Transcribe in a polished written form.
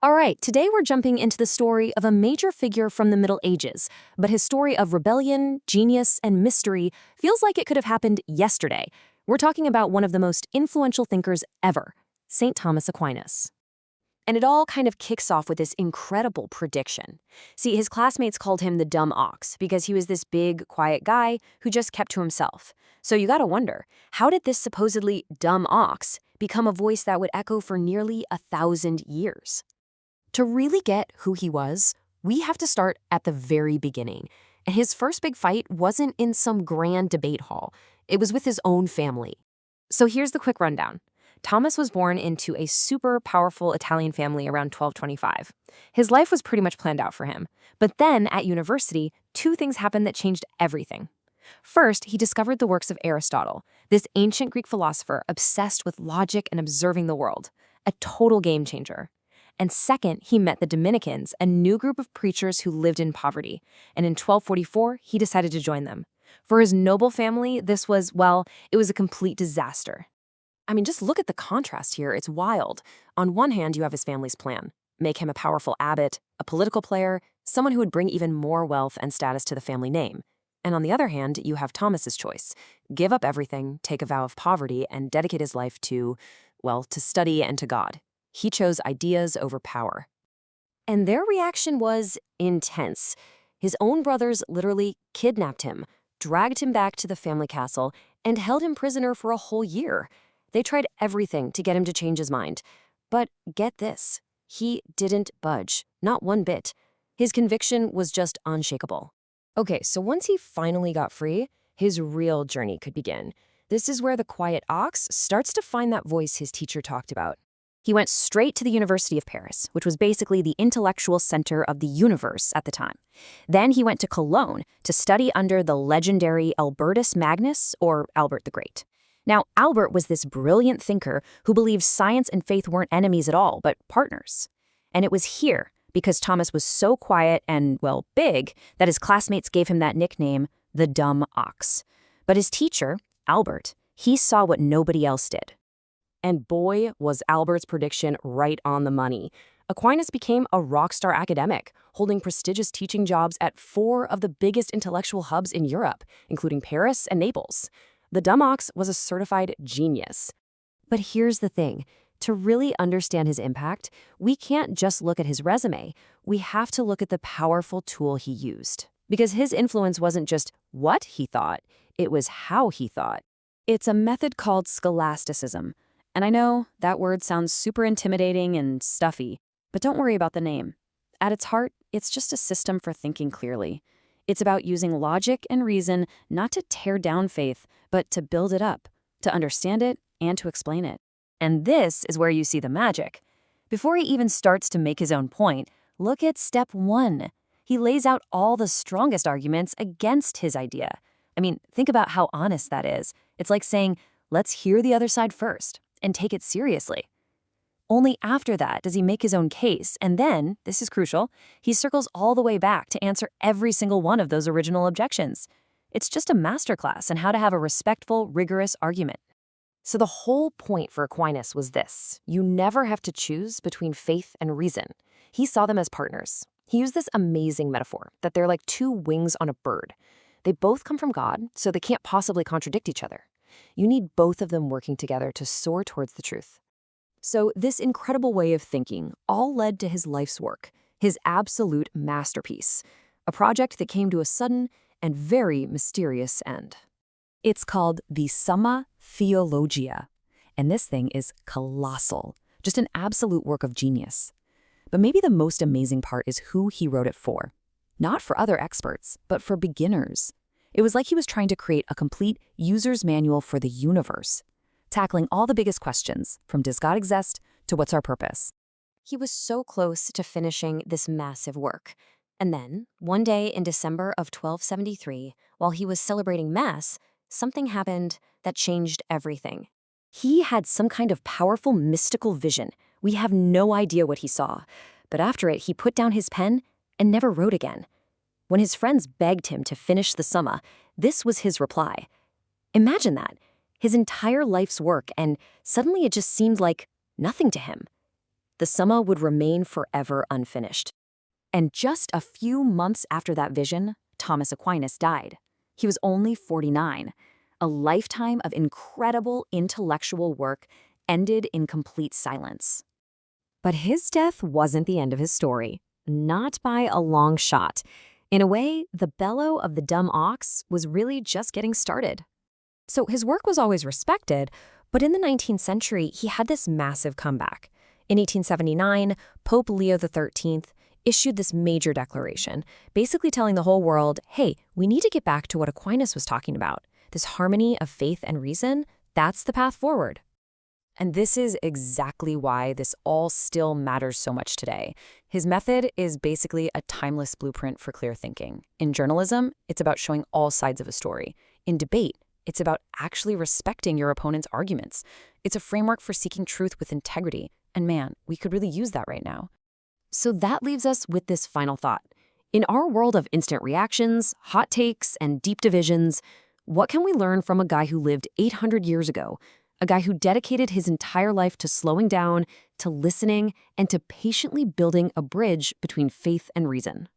All right, today we're jumping into the story of a major figure from the Middle Ages, but his story of rebellion, genius, and mystery feels like it could have happened yesterday. We're talking about one of the most influential thinkers ever, St. Thomas Aquinas. And it all kind of kicks off with this incredible prediction. See, his classmates called him the dumb ox because he was this big, quiet guy who just kept to himself. So you gotta wonder, how did this supposedly dumb ox become a voice that would echo for nearly 1,000 years? To really get who he was, we have to start at the very beginning. And his first big fight wasn't in some grand debate hall. It was with his own family. So here's the quick rundown. Thomas was born into a super powerful Italian family around 1225. His life was pretty much planned out for him. But then, at university, two things happened that changed everything. First, he discovered the works of Aristotle, this ancient Greek philosopher obsessed with logic and observing the world. A total game changer. And second, he met the Dominicans, a new group of preachers who lived in poverty. And in 1244, he decided to join them. For his noble family, this was, well, it was a complete disaster. I mean, just look at the contrast here. It's wild. On one hand, you have his family's plan. Make him a powerful abbot, a political player, someone who would bring even more wealth and status to the family name. And on the other hand, you have Thomas's choice. Give up everything, take a vow of poverty, and dedicate his life to, well, to study and to God. He chose ideas over power. And their reaction was intense. His own brothers literally kidnapped him, dragged him back to the family castle, and held him prisoner for a whole year. They tried everything to get him to change his mind. But get this, he didn't budge, not one bit. His conviction was just unshakable. Okay, so once he finally got free, his real journey could begin. This is where the quiet ox starts to find that voice his teacher talked about. He went straight to the University of Paris, which was basically the intellectual center of the universe at the time. Then he went to Cologne to study under the legendary Albertus Magnus, or Albert the Great. Now, Albert was this brilliant thinker who believed science and faith weren't enemies at all, but partners. And it was here, because Thomas was so quiet and, well, big, that his classmates gave him that nickname, the dumb ox. But his teacher, Albert, he saw what nobody else did. And boy, was Albert's prediction right on the money. Aquinas became a rock star academic, holding prestigious teaching jobs at 4 of the biggest intellectual hubs in Europe, including Paris and Naples. The dumb ox was a certified genius. But here's the thing. To really understand his impact, we can't just look at his resume. We have to look at the powerful tool he used. Because his influence wasn't just what he thought, it was how he thought. It's a method called Scholasticism. And I know that word sounds super intimidating and stuffy, but don't worry about the name. At its heart, it's just a system for thinking clearly. It's about using logic and reason not to tear down faith, but to build it up, to understand it, and to explain it. And this is where you see the magic. Before he even starts to make his own point, look at step 1. He lays out all the strongest arguments against his idea. I mean, think about how honest that is. It's like saying, let's hear the other side first and take it seriously. Only after that does he make his own case, and then, this is crucial, he circles all the way back to answer every single one of those original objections. It's just a masterclass in how to have a respectful, rigorous argument. So the whole point for Aquinas was this: you never have to choose between faith and reason. He saw them as partners. He used this amazing metaphor that they're like 2 wings on a bird. They both come from God, so they can't possibly contradict each other. You need both of them working together to soar towards the truth. So this incredible way of thinking all led to his life's work, his absolute masterpiece, a project that came to a sudden and very mysterious end. It's called the Summa Theologiae, and this thing is colossal, just an absolute work of genius. But maybe the most amazing part is who he wrote it for. Not for other experts, but for beginners. It was like he was trying to create a complete user's manual for the universe, tackling all the biggest questions, from does God exist to what's our purpose. He was so close to finishing this massive work. And then, one day in December of 1273, while he was celebrating Mass, something happened that changed everything. He had some kind of powerful mystical vision. We have no idea what he saw. But after it, he put down his pen and never wrote again. When his friends begged him to finish the Summa, this was his reply. Imagine that. His entire life's work, and suddenly it just seemed like nothing to him. the Summa would remain forever unfinished. And just a few months after that vision, Thomas Aquinas died. He was only 49. A lifetime of incredible intellectual work ended in complete silence. But his death wasn't the end of his story. Not by a long shot. In a way, the bellow of the dumb ox was really just getting started. So his work was always respected, but in the 19th century, he had this massive comeback. In 1879, Pope Leo XIII issued this major declaration, basically telling the whole world, hey, we need to get back to what Aquinas was talking about. This harmony of faith and reason, that's the path forward. And this is exactly why this all still matters so much today. His method is basically a timeless blueprint for clear thinking. In journalism, it's about showing all sides of a story. In debate, it's about actually respecting your opponent's arguments. It's a framework for seeking truth with integrity. And man, we could really use that right now. So that leaves us with this final thought. In our world of instant reactions, hot takes, and deep divisions, what can we learn from a guy who lived 800 years ago? A guy who dedicated his entire life to slowing down, to listening, and to patiently building a bridge between faith and reason.